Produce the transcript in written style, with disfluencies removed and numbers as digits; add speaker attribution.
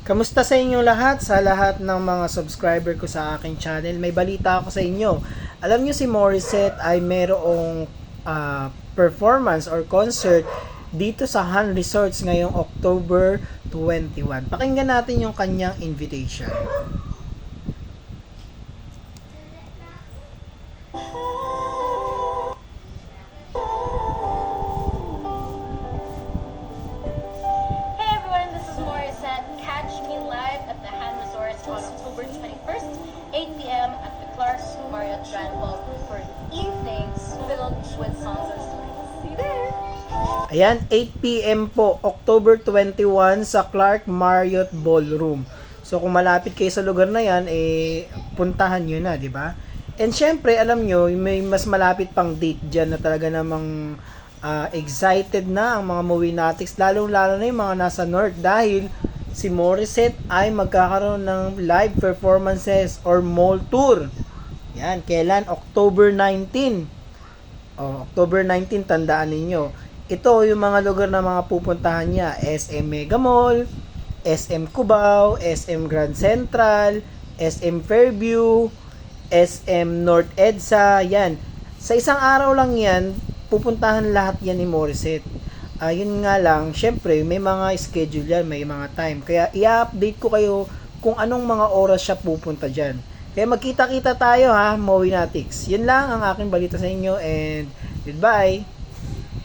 Speaker 1: Kamusta sa inyong lahat? Sa lahat ng mga subscriber ko sa aking channel, may balita ako sa inyo. Alam nyo si Morissette ay merong performance or concert dito sa Han Resorts ngayong October 21. Pakinggan natin yung kanyang invitation.
Speaker 2: Hey everyone, this is Morissette. Catch me live at the Han Resorts on October 21st, 8 p.m. at the Clark Marriott Grand Ball for an evening filled with songs and stories. See you there!
Speaker 1: Ayan, 8 p.m. po, October 21 sa Clark Marriott Ballroom. So kung malapit kayo sa lugar na yan, puntahan nyo na, di ba? And syempre, alam nyo, may mas malapit pang date dyan na talaga namang excited na ang mga movie natics, lalong-lalo na yung mga nasa North dahil si Morissette ay magkakaroon ng live performances or mall tour. Yan, kailan? October 19. October 19, tandaan ninyo. Ito yung mga lugar na mga pupuntahan niya. SM Mega Mall, SM Cubao, SM Grand Central, SM Fairview, SM North EDSA, yan. Sa isang araw lang yan, pupuntahan lahat yan ni Morissette. Yun nga lang, syempre, may mga schedule yan, may mga time. Kaya i-update ko kayo kung anong mga oras siya pupunta dyan. Kaya magkita-kita tayo ha, Movie Natics. Yun lang ang aking balita sa inyo and goodbye!